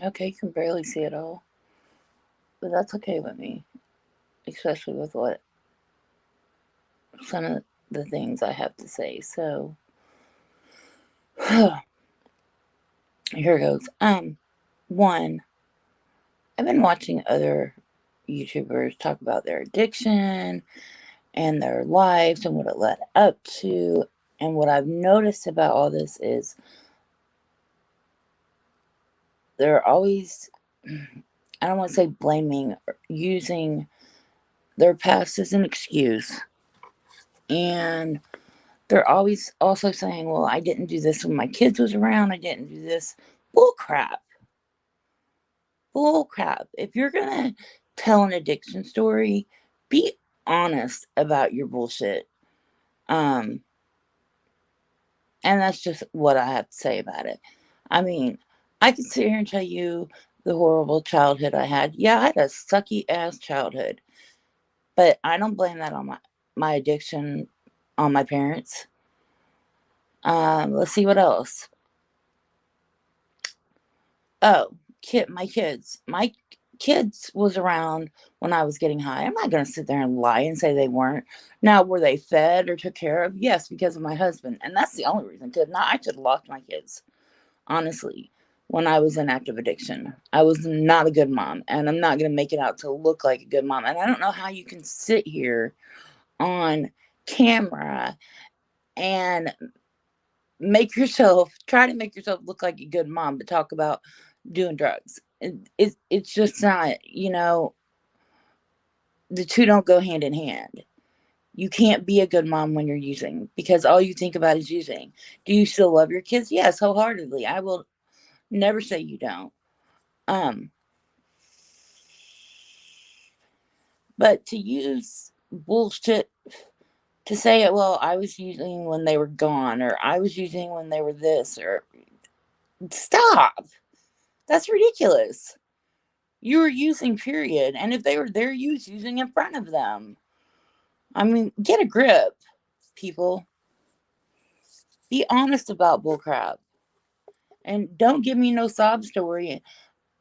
Okay, you can barely see it all, but that's okay with me, especially with what some of the things I have to say. So here goes. One, I've been watching other YouTubers talk about their addiction and their lives and what it led up to. And what I've noticed about all this is they're always, I don't want to say blaming, using their past as an excuse. And they're always also saying, well, I didn't do this when my kids was around. I didn't do this. Bull crap. Bull crap. If you're going to tell an addiction story, be honest about your bullshit. Um, and that's just what I have to say about it. I mean, I could sit here and tell you the horrible childhood I had. Yeah, I had a sucky ass childhood. But I don't blame that on my addiction on my parents. Let's see what else. Oh, my kids. My kids was around when I was getting high. I'm not going to sit there and lie and say they weren't. Now, were they fed or took care of? Yes, because of my husband. And that's the only reason. Because I should have lost my kids, honestly, when I was in active addiction. I was not a good mom. And I'm not going to make it out to look like a good mom. And I don't know how you can sit here on camera and try to make yourself look like a good mom, but talk about doing drugs. It's just not, the two don't go hand in hand. You can't be a good mom when you're using because all you think about is using. Do you still love your kids? Yes, wholeheartedly. I will never say you don't. Um, but to use bullshit to say it, well, I was using when they were gone, or I was using when they were this, or stop. That's ridiculous. You were using, period. And if they were there, you was using in front of them. I mean, get a grip, people. Be honest about bullcrap. And don't give me no sob story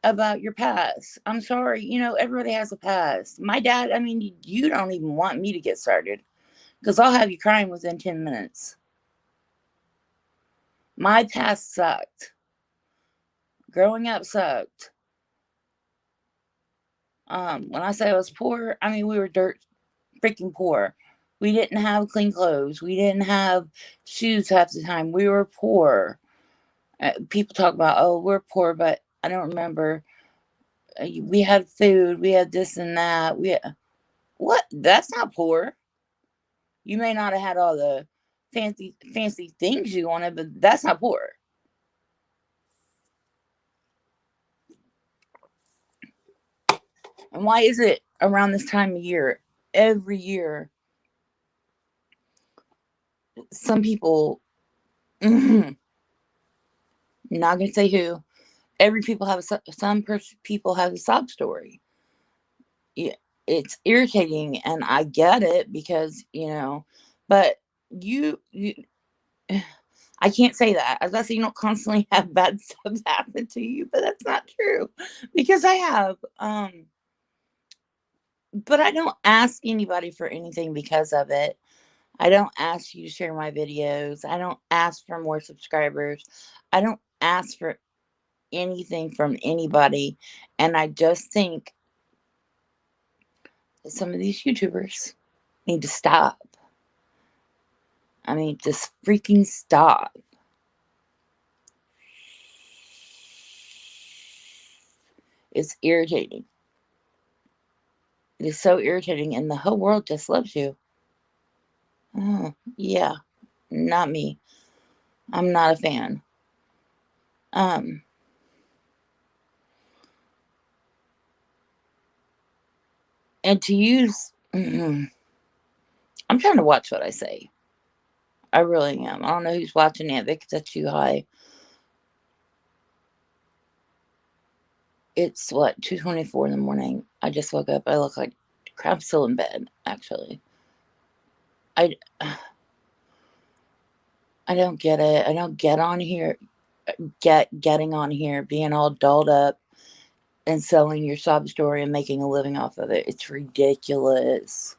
about your past. I'm sorry, everybody has a past. My dad, I mean, you don't even want me to get started because I'll have you crying within 10 minutes. My past sucked. Growing up sucked. When I say I was poor, I mean, we were dirt freaking poor. We didn't have clean clothes. We didn't have shoes half the time. We were poor. People talk about, oh, we're poor, but I don't remember. We had food. We had this and that. What? That's not poor. You may not have had all the fancy things you wanted, but that's not poor. And why is it around this time of year, every year, some people, not gonna say who, every people have people have a sob story. Yeah, it's irritating, and I get it because but you I can't say that. I was gonna say you don't constantly have bad stuff happen to you, but that's not true because I have. But I don't ask anybody for anything because of it. I don't ask you to share my videos. I don't ask for more subscribers. I don't ask for anything from anybody. And I just think some of these YouTubers need to stop. I mean, just freaking stop. It's irritating. It is so irritating, and the whole world just loves you. Oh, yeah, not me. I'm not a fan. Um, and to use, I'm trying to watch what I say. I really am. I don't know who's watching it because that's too high. It's what 2:24 in the morning. I just woke up. I look like crap. I'm still in bed. Actually, I I don't get it. I don't get on here. Getting on here, being all dolled up. and selling your sob story and making a living off of it. It's ridiculous.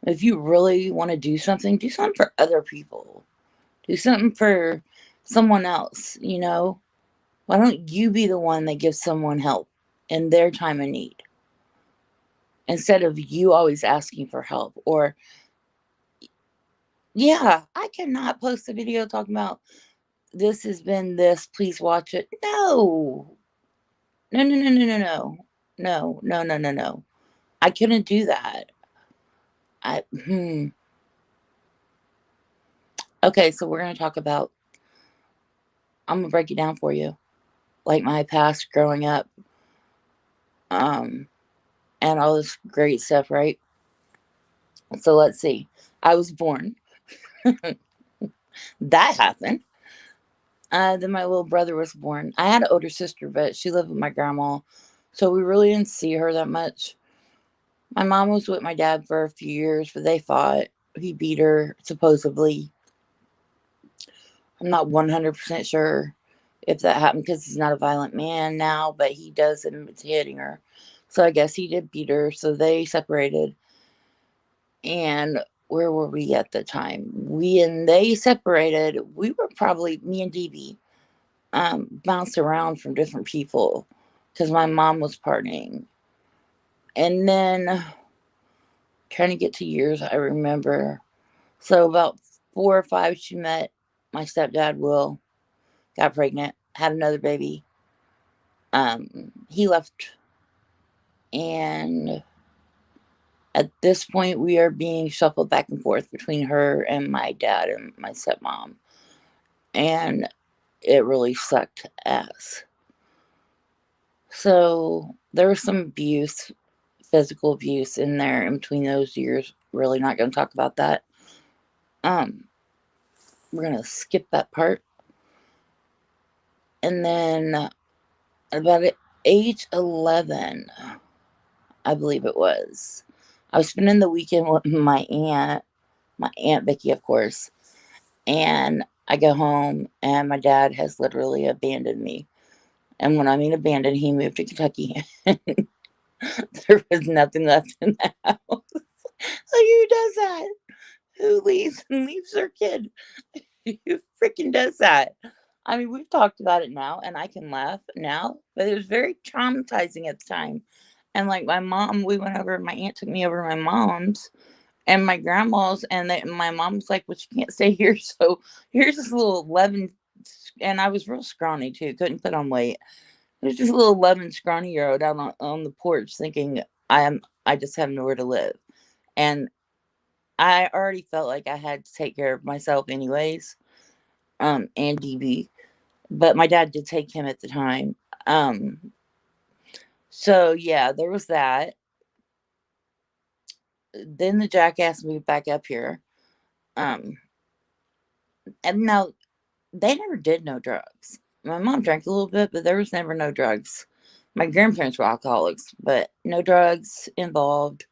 If you really want to do something for other people. Do something for someone else, you know? Why don't you be the one that gives someone help in their time of need? Instead of you always asking for help. Or, yeah, I cannot post a video talking about this has been this, please watch it. No. No, no, no, no, no, no. No, no, no, no, no. I couldn't do that. I Okay, so we're gonna talk about I'm gonna break it down for you. Like my past growing up. And all this great stuff, right? So let's see. I was born. That happened. Then my little brother was born. I had an older sister, but she lived with my grandma, so we really didn't see her that much. My mom was with my dad for a few years, but they fought. He beat her, supposedly. I'm not 100% sure if that happened because he's not a violent man now, but he does admit to hitting her. So I guess he did beat her, so they separated. And where were we at the time? And they separated. We were probably, me and DB, bounced around from different people because my mom was partying. And then trying to get to years, I remember. So about 4 or 5, she met my stepdad, Will, got pregnant, had another baby. He left, and at this point, we are being shuffled back and forth between her and my dad and my stepmom. And it really sucked ass. So there was some abuse, physical abuse in there in between those years. Really not going to talk about that. We're going to skip that part. And then about age 11, I believe it was, I was spending the weekend with my Aunt Vicky, of course. And I go home and my dad has literally abandoned me. And when I mean abandoned, he moved to Kentucky. There was nothing left in the house. Like, who does that? Who leaves and leaves their kid? Who freaking does that? I mean, we've talked about it now, and I can laugh now, but it was very traumatizing at the time. And like my mom, we went over. My aunt took me over to my mom's and my grandma's, and my mom was like, "Well, she can't stay here, so here's this little 11." And I was real scrawny too, couldn't put on weight. There's just a little 11 scrawny year old out on the porch thinking I just have nowhere to live. And I already felt like I had to take care of myself anyways, and DB. But my dad did take him at the time. So yeah, there was that. Then the jackass moved back up here. Um, and now they never did no drugs. My mom drank a little bit, but there was never no drugs. My grandparents were alcoholics, but no drugs involved.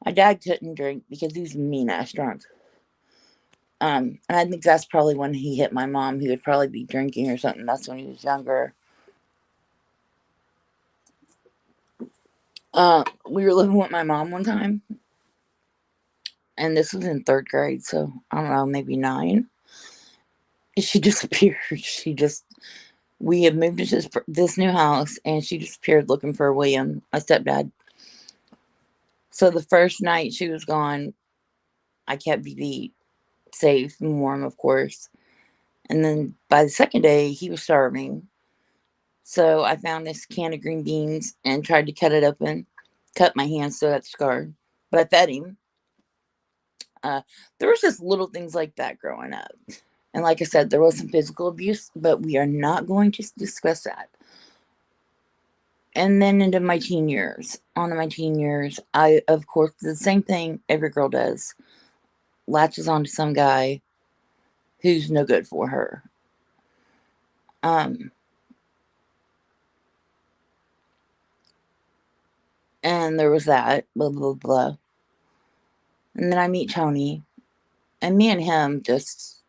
My dad couldn't drink because he was a mean ass drunk. And I think that's probably when he hit my mom. He would probably be drinking or something. That's when he was younger. We were living with my mom one time, and this was in 3rd grade, so I don't know, maybe 9. She disappeared. We had moved into this new house, and she disappeared looking for William, my stepdad. So the first night she was gone, I kept BB safe and warm, of course. And then by the second day, he was starving. So I found this can of green beans and tried to cut it open, cut my hand so that's scarred. But I fed him. There was just little things like that growing up. And like I said, there was some physical abuse, but we are not going to discuss that. And then into my teen years. On my teen years, I, of course, did the same thing every girl does. Latches onto some guy who's no good for her. And there was that, blah, blah, blah. And then I meet Tony, and me and him just,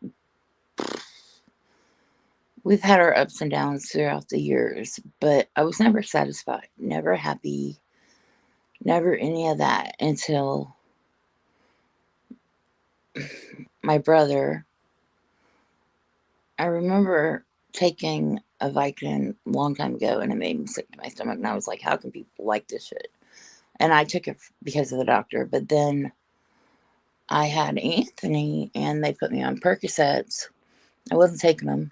We've had our ups and downs throughout the years, but I was never satisfied, never happy, never any of that until my brother. I remember taking a Vicodin a long time ago and it made me sick to my stomach. And I was like, how can people like this shit? And I took it because of the doctor. But then I had Anthony and they put me on Percocets. I wasn't taking them.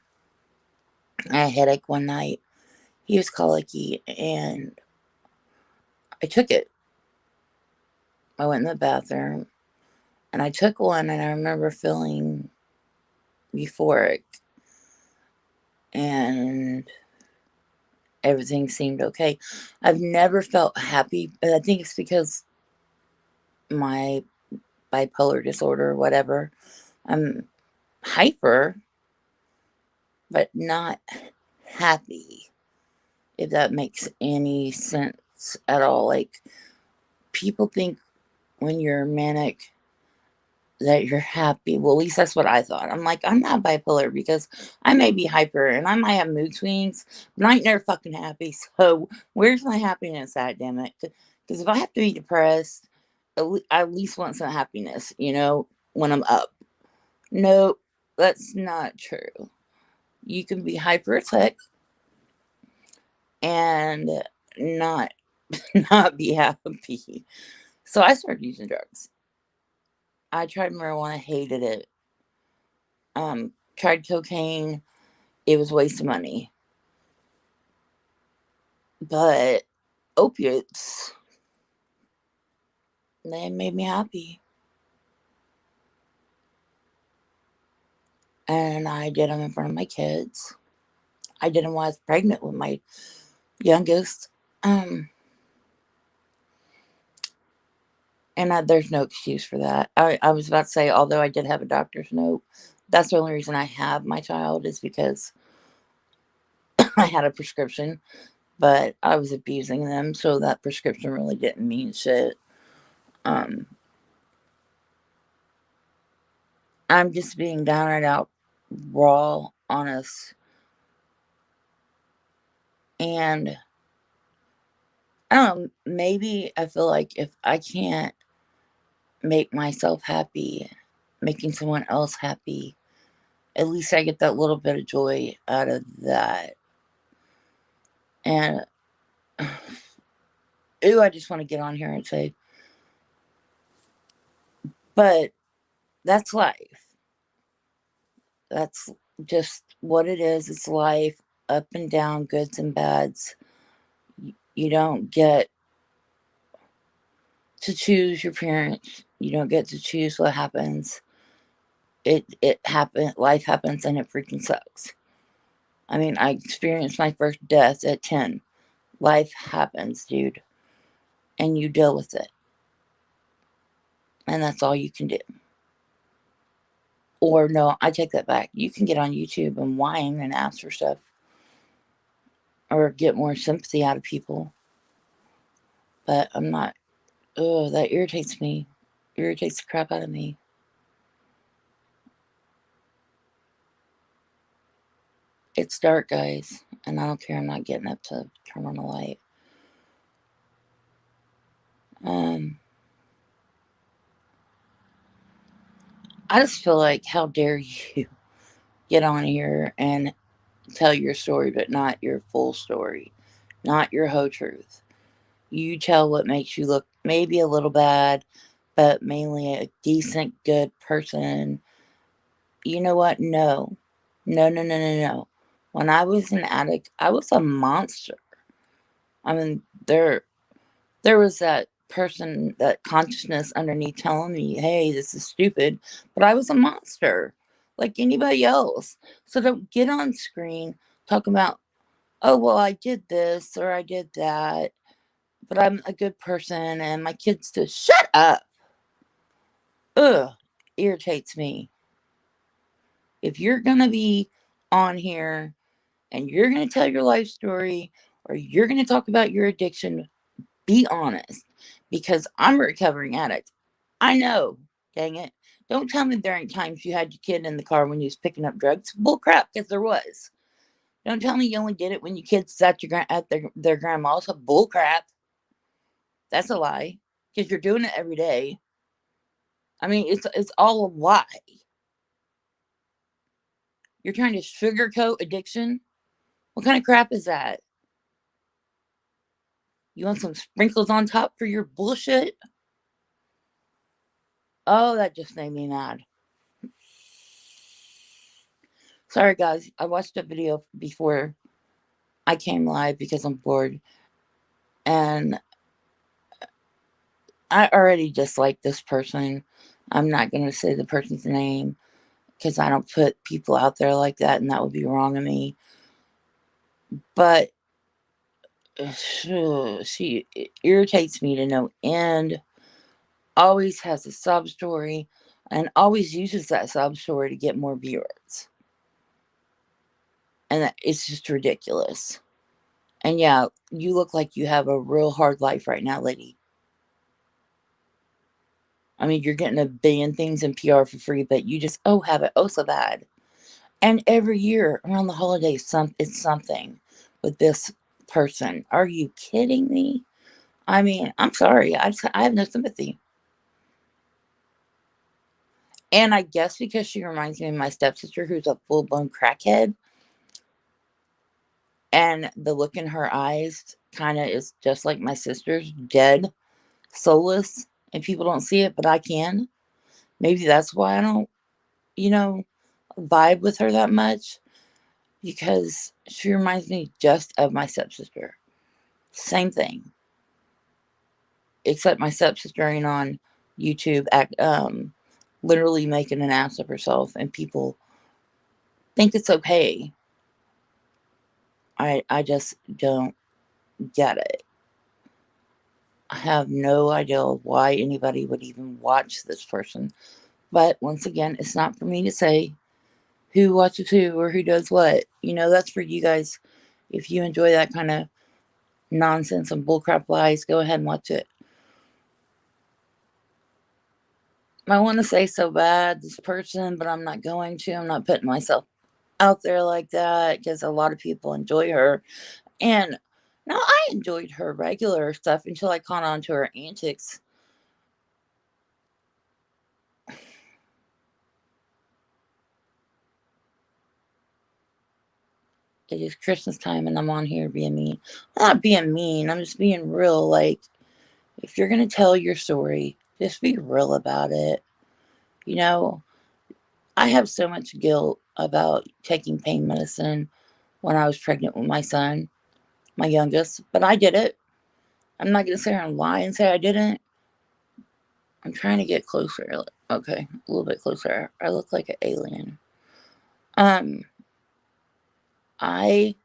I had a headache one night. He was colicky and I took it. I went in the bathroom and I took one and I remember feeling euphoric and everything seemed okay. I've never felt happy, but I think it's because my bipolar disorder or whatever. I'm hyper, but not happy, if that makes any sense at all. Like, people think when you're manic that you're happy. Well, at least that's what I thought. I'm like, I'm not bipolar because I may be hyper and I might have mood swings, but I ain't never fucking happy. So where's my happiness at, damn it? Because if I have to be depressed, I at least want some happiness, when I'm up. No, that's not true. You can be hyper and not not be happy. So I started using drugs. I tried marijuana, hated it. Tried cocaine, it was a waste of money. But opiates, they made me happy. And I did them in front of my kids. I did them while I was pregnant with my youngest. Um, and there's no excuse for that. I was about to say, although I did have a doctor's note, that's the only reason I have my child is because I had a prescription, but I was abusing them, so that prescription really didn't mean shit. Um, I'm just being downright out, raw, honest, and I don't know. Maybe I feel like if I can't make myself happy, making someone else happy, at least I get that little bit of joy out of that. And ooh, I just want to get on here and say, but that's life. That's just what it is. It's life, up and down, goods and bads. You don't get to choose your parents. You don't get to choose what happens. It happens. Life happens, and it freaking sucks. I mean, I experienced my first death at 10. Life happens, dude, and you deal with it, and that's all you can do. Or no, I take that back. You can get on YouTube and whine and ask for stuff, or get more sympathy out of people. But I'm not. Oh, that irritates me. Irritates the crap out of me. It's dark, guys, and I don't care. I'm not getting up to turn on the light. Um, I just feel like, how dare you get on here and tell your story, but not your full story, not your whole truth. You tell what makes you look maybe a little bad, but mainly a decent, good person. You know what? No. No, no, no, no, no. When I was an addict, I was a monster. I mean, there was that person, that consciousness underneath telling me, hey, this is stupid, but I was a monster like anybody else. So don't get on screen talking about, oh, well, I did this or I did that, but I'm a good person and my kids to shut up. Ugh, irritates me. If you're going to be on here and you're going to tell your life story or you're going to talk about your addiction, be honest, because I'm a recovering addict. I know, dang it. Don't tell me there ain't times you had your kid in the car when you was picking up drugs. Bull crap, because there was. Don't tell me you only did it when your kids at their grandma's. Bull crap. That's a lie. Because you're doing it every day. I mean, it's all a lie. You're trying to sugarcoat addiction. What kind of crap is that? You want some sprinkles on top for your bullshit? Oh, that just made me mad. Sorry, guys. I watched a video before I came live because I'm bored. And I already dislike this person. I'm not going to say the person's name because I don't put people out there like that, and that would be wrong of me. But she irritates me to no end. Always has a sub story and always uses that sub story to get more viewers. And it's just ridiculous. And yeah, you look like you have a real hard life right now, lady. I mean, you're getting a billion things in PR for free, but you just have it so bad. And every year around the holidays, it's something with this person. Are you kidding me? I mean, I'm sorry. I have no sympathy. And I guess because she reminds me of my stepsister, who's a full blown crackhead, and the look in her eyes kind of is just like my sister's, dead, soulless, and people don't see it, but I can. Maybe that's why I don't, you know, vibe with her that much, because she reminds me just of my stepsister. Same thing, except my stepsister ain't on YouTube, literally making an ass of herself, and people think it's okay. I just don't get it. I have no idea why anybody would even watch this person. But once again, it's not for me to say who watches who or who does what. That's for you guys. If you enjoy that kind of nonsense and bullcrap lies, go ahead and watch it. I want to say so bad this person, but I'm not going to. I'm not putting myself out there like that because a lot of people enjoy her. And now I enjoyed her regular stuff until I caught on to her antics. It is Christmas time and I'm on here being mean. I'm not being mean, I'm just being real. Like, if you're going to tell your story, just be real about it. You know, I have so much guilt about taking pain medicine when I was pregnant with my son, my youngest, but I did it. I'm not going to sit here and lie and say I didn't. I'm trying to get closer. Okay, a little bit closer. I look like an alien. Um, I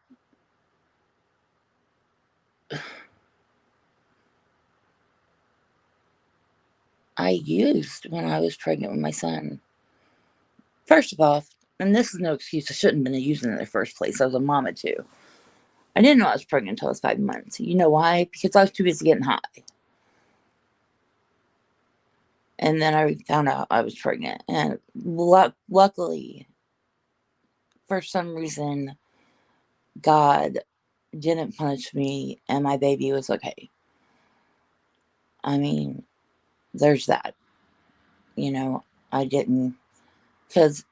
I used when I was pregnant with my son. First of all, and this is no excuse, I shouldn't have been using it in the first place. I was a mama too. I didn't know I was pregnant until I was 5 months. You know why? Because I was too busy getting high. And then I found out I was pregnant. And luckily, for some reason, God didn't punish me and my baby was okay. I mean, there's that. I didn't. Because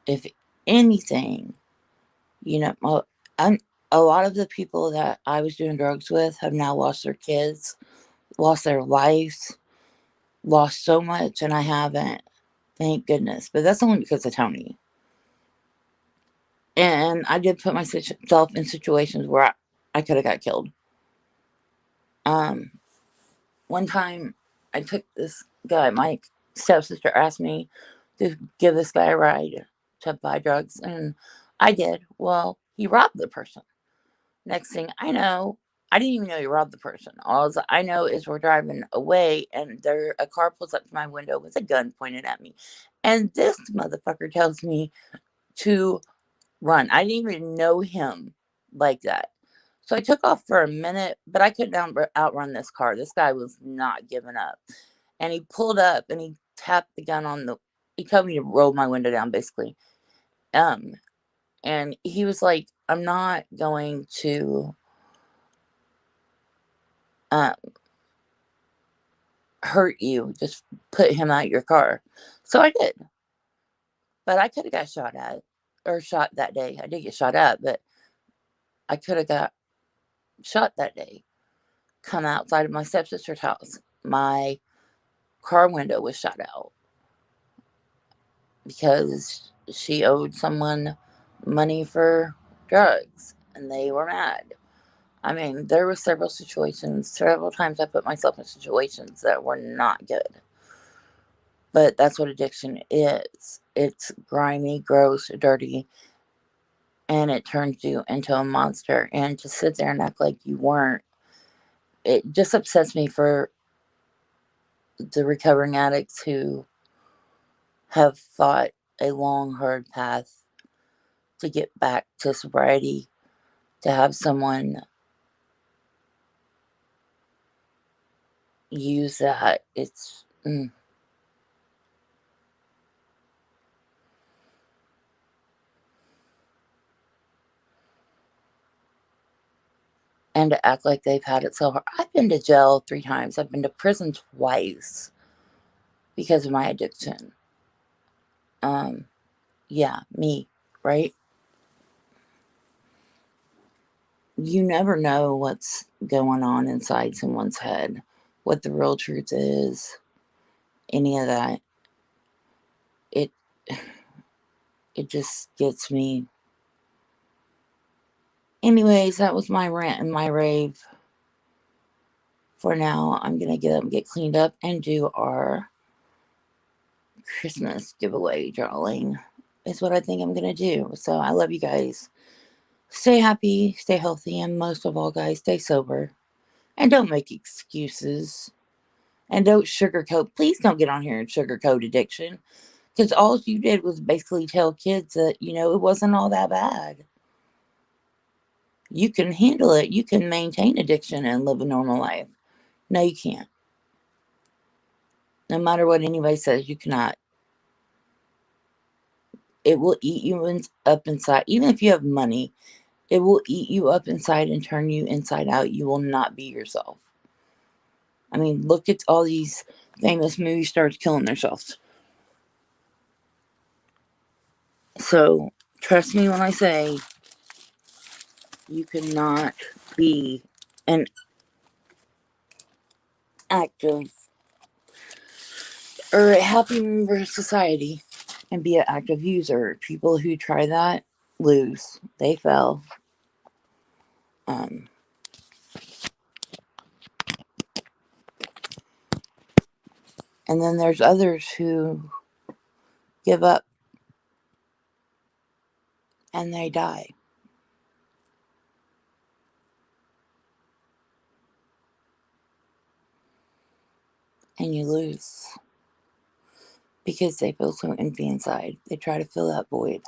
if anything, I'm, a lot of the people that I was doing drugs with have now lost their kids, lost their lives, lost so much, and I haven't. Thank goodness. But that's only because of Tony. And I did put myself in situations where I could have got killed. Um, One time, I took this guy. My stepsister asked me to give this guy a ride to buy drugs, and I did. Well, he robbed the person. Next thing I know, I didn't even know he robbed the person. All I know is we're driving away, and a car pulls up to my window with a gun pointed at me, and this motherfucker tells me to run. I didn't even know him like that. So I took off for a minute, but I couldn't outrun this car. This guy was not giving up. And he pulled up and he tapped the gun on he told me to roll my window down basically. Um, And he was like, I'm not going to um, hurt you. Just put him out your car. So I did. But I could have got shot at or shot that day. I did get shot at, but I could have got shot that day. Come outside of my stepsister's house. My car window was shot out because she owed someone money for drugs and they were mad. I mean, there were several situations, several times I put myself in situations that were not good. But that's what addiction is. It's grimy, gross, dirty, and it turns you into a monster. And to sit there and act like you weren't, it just upsets me for the recovering addicts who have fought a long, hard path to get back to sobriety, to have someone use that. It's. And to act like they've had it so hard. I've been to jail 3 times. I've been to prison twice because of my addiction. Yeah, me, right? You never know what's going on inside someone's head, what the real truth is, any of that. It it just gets me. Anyways, that was my rant and my rave. For now, I'm gonna get up and get cleaned up and do our Christmas giveaway drawing. Is what I think I'm gonna do. So I love you guys. Stay happy, stay healthy, and most of all, guys, stay sober. And don't make excuses. And don't sugarcoat. Please don't get on here and sugarcoat addiction. Because all you did was basically tell kids that, it wasn't all that bad. You can handle it. You can maintain addiction and live a normal life. No, you can't. No matter what anybody says, you cannot. It will eat you up inside. Even if you have money, it will eat you up inside and turn you inside out. You will not be yourself. I mean, look at all these famous movie stars killing themselves. So, trust me when I say you cannot be an active or a happy member of society and be an active user. People who try that lose. They fail. Um, and then there's others who give up and they die. And you lose because they feel so empty inside. They try to fill that void.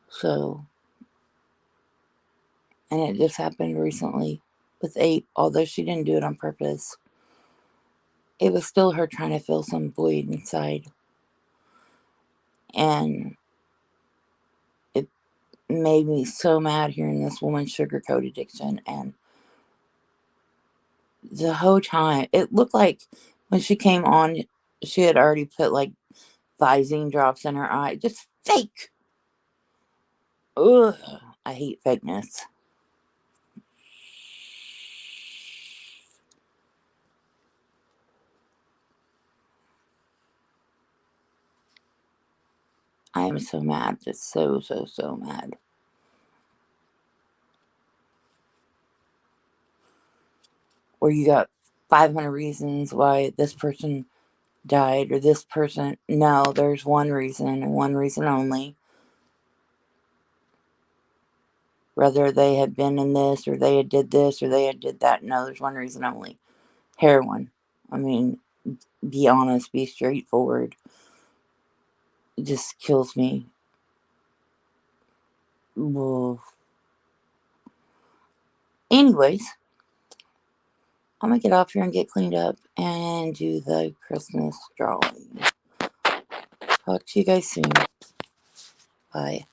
So, and it just happened recently with Ape, although she didn't do it on purpose. It was still her trying to fill some void inside. And it made me so mad hearing this woman sugarcoat addiction. And the whole time, it looked like when she came on, she had already put like Visine drops in her eye. Just fake. Ugh. I hate fakeness. I am so mad. Just so, so, so mad. Where you got 500 reasons why this person died or this person. No, there's one reason and one reason only. Whether they had been in this or they had did this or they had did that. No, there's one reason only. Heroin. I mean, be honest, be straightforward. It just kills me. Ugh. Anyways, I'm going to get off here and get cleaned up and do the Christmas drawing. Talk to you guys soon. Bye.